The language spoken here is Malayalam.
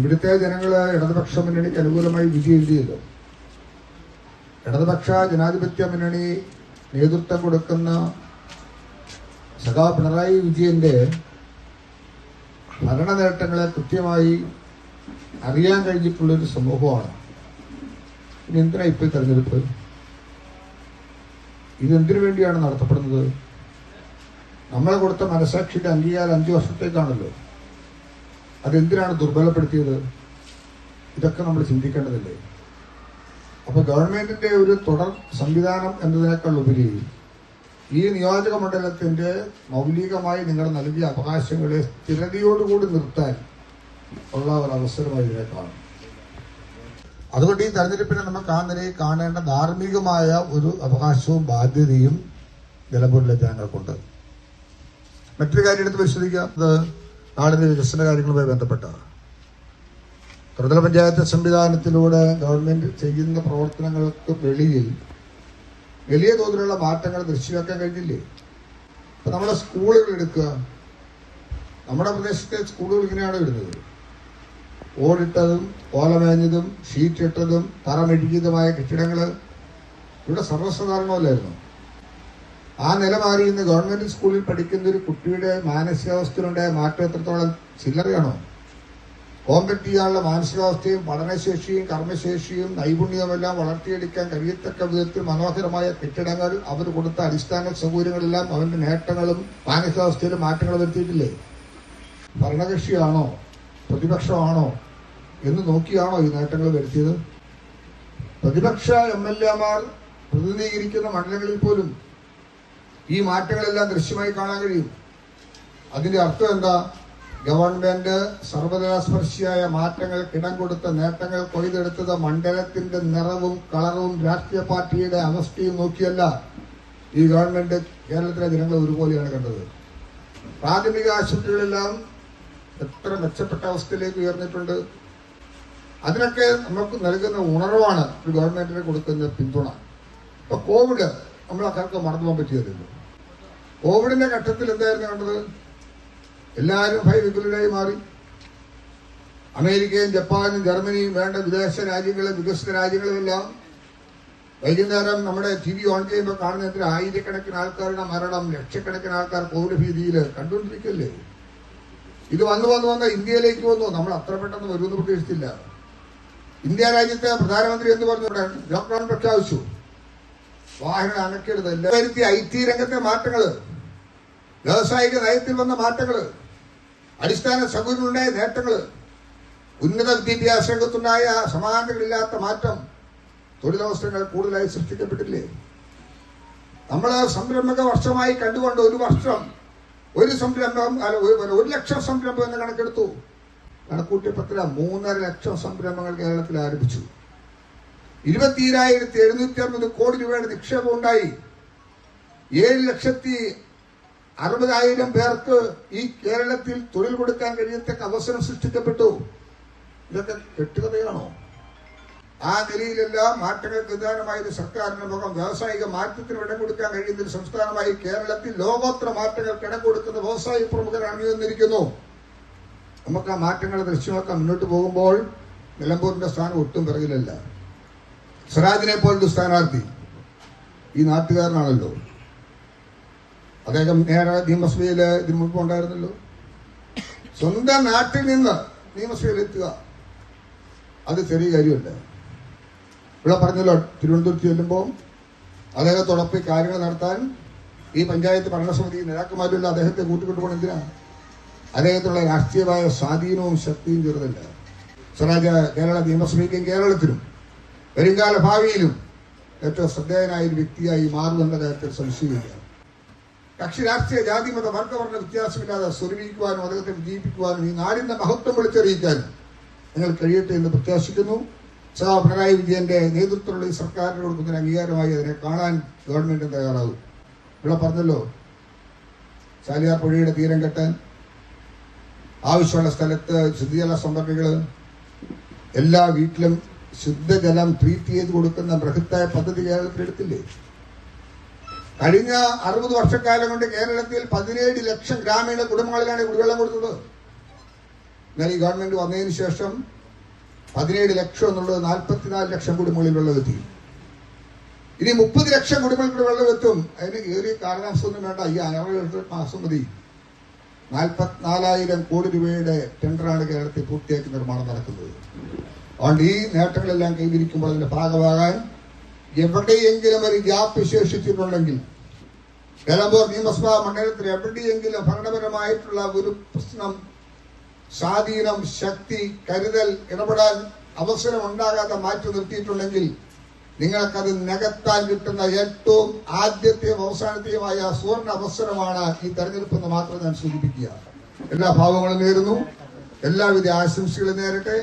ഇവിടുത്തെ ജനങ്ങള് ഇടതുപക്ഷ മുന്നണിക്ക് അനുകൂലമായി വിധി എഴുതിയല്ലോ. ഇടതുപക്ഷ ജനാധിപത്യ മുന്നണി നേതൃത്വം കൊടുക്കുന്ന സഖാ പിണറായി വിജയന്റെ ഭരണ നേട്ടങ്ങളെ കൃത്യമായി അറിയാൻ കഴിഞ്ഞിട്ടുള്ളൊരു സമൂഹമാണ്. ഇനി എന്തിനാ ഇപ്പോൾ തെരഞ്ഞെടുപ്പ്? ഇതെന്തിനു വേണ്ടിയാണ് നടത്തപ്പെടുന്നത്? നമ്മളെ കൊടുത്ത മനസാക്ഷിയുടെ അംഗീകാരം 5 വർഷത്തേക്കാണല്ലോ. അതെന്തിനാണ് ദുർബലപ്പെടുത്തിയത്? ഇതൊക്കെ നമ്മൾ ചിന്തിക്കേണ്ടതില്ലേ? അപ്പൊ ഗവൺമെന്റിന്റെ ഒരു തുടർ സംവിധാനം എന്നതിനേക്കാൾ ഉപരി ഈ നിയോജക മണ്ഡലത്തിന്റെ മൗലികമായി നിങ്ങൾ നൽകിയ അവകാശങ്ങളെ സ്ഥിരതയോടുകൂടി നിർത്താൻ ഉള്ള ഒരു അവസരമായി ഇതിനെ കാണും. അതുകൊണ്ട് ഈ തെരഞ്ഞെടുപ്പിനെ നമുക്ക് ആ നിലയിൽ കാണേണ്ട ധാർമ്മികമായ ഒരു അവകാശവും ബാധ്യതയും നിലമ്പൂരിലെ ജനങ്ങൾക്കുണ്ട്. മറ്റൊരു കാര്യം എടുത്ത് പരിശോധിക്കാം. അത് നാടിന്റെ വികസന കാര്യങ്ങളുമായി ബന്ധപ്പെട്ട ത്രിതല പഞ്ചായത്ത് സംവിധാനത്തിലൂടെ ഗവൺമെന്റ് ചെയ്യുന്ന പ്രവർത്തനങ്ങൾക്ക് വെളിയിൽ വലിയ തോതിലുള്ള മാറ്റങ്ങൾ ദൃശ്യമാക്കാൻ കഴിഞ്ഞില്ലേ? ഇപ്പൊ നമ്മുടെ സ്കൂളുകൾ എടുക്കുക. നമ്മുടെ പ്രദേശത്തെ സ്കൂളുകൾ ഇങ്ങനെയാണ് വരുന്നത്. ഓടിട്ടതും ഓലമേഞ്ഞതും ഷീറ്റിട്ടതും തറമെഴുകിയതുമായ കെട്ടിടങ്ങൾ ഇവിടെ സർവ്വസാധാരണമല്ലായിരുന്നു. ആ നില മാറി ഇന്ന് ഗവൺമെന്റ് സ്കൂളിൽ പഠിക്കുന്ന ഒരു കുട്ടിയുടെ മാനസികാവസ്ഥയിലുണ്ടായ മാറ്റം എത്രത്തോളം ചില്ലറയാണോ? കോമ്പറ്റ് ചെയ്യാനുള്ള മാനസികാവസ്ഥയും പഠനശേഷിയും കർമ്മശേഷിയും നൈപുണ്യവുമെല്ലാം വളർത്തിയെടുക്കാൻ കഴിയത്തക്ക വിധത്തിൽ മനോഹരമായ കെട്ടിടങ്ങൾ, അവർ കൊടുത്ത അടിസ്ഥാന സൗകര്യങ്ങളെല്ലാം അവന്റെ നേട്ടങ്ങളും മാനസികാവസ്ഥയിലും മാറ്റങ്ങൾ വരുത്തിയിട്ടില്ലേ? ഭരണകക്ഷിയാണോ പ്രതിപക്ഷമാണോ എന്ന് നോക്കിയാണോ ഈ നേട്ടങ്ങൾ വരുത്തിയത്? പ്രതിപക്ഷ MLA-മാർ പ്രതിനിധീകരിക്കുന്ന മണ്ഡലങ്ങളിൽ പോലും ഈ മാറ്റങ്ങളെല്ലാം ദൃശ്യമായി കാണാൻ കഴിയും. അതിന്റെ അർത്ഥം എന്താ? ഗവൺമെന്റ് സർവതലസ്പർശിയായ മാറ്റങ്ങൾ ഇടം കൊടുത്ത നേട്ടങ്ങൾ കൊയ്തെടുത്തത് മണ്ഡലത്തിന്റെ നിറവും കളറും രാഷ്ട്രീയ പാർട്ടിയുടെ അവസ്ഥയും നോക്കിയല്ല. ഈ ഗവൺമെന്റ് കേരളത്തിലെ ജനങ്ങൾ ഒരുപോലെയാണ് കണ്ടത്. പ്രാഥമിക ആശുപത്രികളെല്ലാം എത്ര മെച്ചപ്പെട്ട അവസ്ഥയിലേക്ക് ഉയർന്നിട്ടുണ്ട്. അതിനൊക്കെ നമുക്ക് നൽകുന്ന ഉണർവാണ് ഒരു ഗവൺമെന്റിന് കൊടുക്കുന്ന പിന്തുണ. ഇപ്പൊ കോവിഡ് നമ്മളൊക്കെ മറന്നു പോകാൻ പറ്റിയതല്ലോ. കോവിഡിന്റെ ഘട്ടത്തിൽ എന്തായിരുന്നു കണ്ടത്? എല്ലാവരും ഭയവിപുലരായി മാറി. അമേരിക്കയും ജപ്പാനും ജർമ്മനിയും വേണ്ട വിദേശ രാജ്യങ്ങളും വികസിത രാജ്യങ്ങളുമെല്ലാം വൈകുന്നേരം നമ്മുടെ TV ഓൺ ചെയ്യുമ്പോൾ കാണുന്നതിന് ആയിരക്കണക്കിന് ആൾക്കാരുടെ മരണം, ലക്ഷക്കണക്കിന് ആൾക്കാർ കോവിഡ് ഭീതിയിൽ കണ്ടുകൊണ്ടിരിക്കല്ലേ. ഇത് വന്ന് ഇന്ത്യയിലേക്ക് വന്നു. നമ്മൾ അത്ര പെട്ടെന്ന് വരുമെന്ന് പ്രതീക്ഷിച്ചില്ല. ഇന്ത്യ രാജ്യത്തെ പ്രധാനമന്ത്രി എന്ന് പറഞ്ഞു ലോക്ക്ഡൌൺ പ്രഖ്യാപിച്ചു. വാഹന അനക്കെടുത്ത് എല്ലാം വരുത്തി. IT രംഗത്തെ മാറ്റങ്ങള്, വ്യാവസായിക നയത്തിൽ വന്ന മാറ്റങ്ങള്, അടിസ്ഥാന സൗകര്യങ്ങളുണ്ടായ നേട്ടങ്ങള്, ഉന്നത വിദ്യാഭ്യാസ രംഗത്തുണ്ടായ സമാനതകളില്ലാത്ത മാറ്റം, തൊഴിലവസരങ്ങൾ കൂടുതലായി സൃഷ്ടിക്കപ്പെട്ടില്ലേ? നമ്മള് സംരംഭക വർഷമായി കണ്ടുകൊണ്ട് ഒരു വർഷം ഒരു സംരംഭം 1 ലക്ഷം സംരംഭം എന്ന് കണക്കെടുത്തു. കണക്കൂട്ടിയപ്പത്തില 3.5 ലക്ഷം സംരംഭങ്ങൾ കേരളത്തിൽ ആരംഭിച്ചു. 22,760 കോടി രൂപയുടെ നിക്ഷേപം ഉണ്ടായി. 7,60,000 പേർക്ക് ഈ കേരളത്തിൽ തൊഴിൽ കൊടുക്കാൻ കഴിയത്തക്ക അവസരം സൃഷ്ടിക്കപ്പെട്ടു. ഇതൊക്കെ കെട്ടുകഥയാണോ? ആ നിലയിലെല്ലാം മാറ്റങ്ങൾക്ക് നിദാനമായ ഒരു സർക്കാരിന്റെ മുഖം വ്യാവസായിക മാറ്റത്തിന് ഇടം കൊടുക്കാൻ കഴിയുന്ന ഒരു സംസ്ഥാനമായി കേരളത്തിൽ ലോകോത്തര മാറ്റങ്ങൾക്ക് ഇടം കൊടുക്കുന്ന വ്യവസായ പ്രമുഖർ അണിനിരന്നിരിക്കുന്നു. നമുക്ക് ആ മാറ്റങ്ങൾ ദൃശ്യമാക്കാൻ മുന്നോട്ട് പോകുമ്പോൾ നിലമ്പൂരിന്റെ സ്ഥാനം ഒട്ടും പിറകിലല്ല. സ്വരാജിനെ പോലൊരു സ്ഥാനാർത്ഥി ഈ നാട്ടുകാരനാണല്ലോ. അദ്ദേഹം നേരെ നിയമസഭയിൽ ഇതിനു മുൻപ് ഉണ്ടായിരുന്നല്ലോ. സ്വന്തം നാട്ടിൽ നിന്ന് നിയമസഭയിൽ എത്തുക അത് ചെറിയ കാര്യമല്ല. ഇവിടെ പറഞ്ഞല്ലോ, തിരുവനന്തപുരത്ത് ചെല്ലുമ്പോൾ അദ്ദേഹത്തോടൊപ്പം ഈ കാര്യങ്ങൾ നടത്താൻ ഈ പഞ്ചായത്ത് ഭരണസമിതി നേതാക്കന്മാരുള്ള അദ്ദേഹത്തെ കൂട്ടിക്കൊണ്ടുപോകണം. എന്തിനാണ്? അദ്ദേഹത്തിനുള്ള രാഷ്ട്രീയമായ സ്വാധീനവും ശക്തിയും ചെറുതല്ല. സ്വരാജ് കേരള നിയമസഭയ്ക്കും കേരളത്തിലും വരുംകാല ഭാവിയിലും ഏറ്റവും ശ്രദ്ധേയനായ ഒരു വ്യക്തിയായി മാറുമെന്ന കാര്യത്തിൽ സംശയമില്ല. കക്ഷി രാഷ്ട്രീയ ജാതി മത വർഗവർണ്ണ വ്യത്യാസമില്ലാതെ സ്വരൂപിക്കുവാനും അദ്ദേഹത്തെ വിജയിപ്പിക്കുവാനും ഈ നാടിന്റെ മഹത്വം വിളിച്ചറിയിക്കാനും നിങ്ങൾ കഴിയട്ടെ എന്ന് പ്രത്യാശിക്കുന്നു. സഖാ പിണറായി വിജയന്റെ നേതൃത്വത്തിലുള്ള ഈ സർക്കാരിന് കൊടുക്കുന്ന അംഗീകാരമായി അതിനെ കാണാൻ ഗവൺമെന്റ് തയ്യാറാവും. ഇവിടെ പറഞ്ഞല്ലോ, ചാലിയാർ പുഴയുടെ തീരം കെട്ടാൻ ആവശ്യമുള്ള സ്ഥലത്ത് ശുദ്ധജല സംഭരണികൾ, എല്ലാ വീട്ടിലും ശുദ്ധജലം ട്രീറ്റ് ചെയ്ത് കൊടുക്കുന്ന ബൃഹത്തായ പദ്ധതി കേരളത്തിൽ എടുത്തില്ലേ? കഴിഞ്ഞ 60 വർഷക്കാലം കൊണ്ട് കേരളത്തിൽ 17 ലക്ഷം ഗ്രാമീണ കുടുംബങ്ങളിലാണ് കുടിവെള്ളം കൊടുത്തത്. എന്നാൽ ഈ ഗവൺമെന്റ് വന്നതിന് ശേഷം 17 ലക്ഷം എന്നുള്ളത് 44 ലക്ഷം കുടുംബങ്ങളിൽ വെള്ളമെത്തി. ഇനി 30 ലക്ഷം കുടുംബങ്ങളിൽ വെള്ളമെത്തും. അതിന് ഏറിയ കാരണാംശമൊന്നും വേണ്ട. ഈ 6 മാസം മതി. 44,000 കോടി രൂപയുടെ ടെൻഡറാണ് കേരളത്തിൽ പൂർത്തിയാക്കി നിർമ്മാണം നടക്കുന്നത്. അതുകൊണ്ട് ഈ നേട്ടങ്ങളെല്ലാം കൈവരിക്കുമ്പോൾ അതിന്റെ ഭാഗമാകാൻ എവിടെയെങ്കിലും ഒരു ഗ്യാപ്പ് ശേഷിച്ചിട്ടുണ്ടെങ്കിൽ, നിലമ്പൂർ നിയമസഭാ മണ്ഡലത്തിൽ എവിടെയെങ്കിലും ഭരണപരമായിട്ടുള്ള ഒരു പ്രശ്നം, സ്വാധീനം, ശക്തി, കരുതൽ, ഇടപെടാൻ അവസരം ഉണ്ടാകാതെ മാറ്റി നിർത്തിയിട്ടുണ്ടെങ്കിൽ നിങ്ങൾക്കത് നികത്താൻ കിട്ടുന്ന ഏറ്റവും ആദ്യത്തെയും അവസാനത്തെയുമായ സുവർണ അവസരമാണ് ഈ തെരഞ്ഞെടുപ്പ് എന്ന് മാത്രം ഞാൻ സൂചിപ്പിക്കുക. എല്ലാ ഭാവങ്ങളും നേരുന്നു. എല്ലാവിധ ആശംസകളും നേരട്ടെ.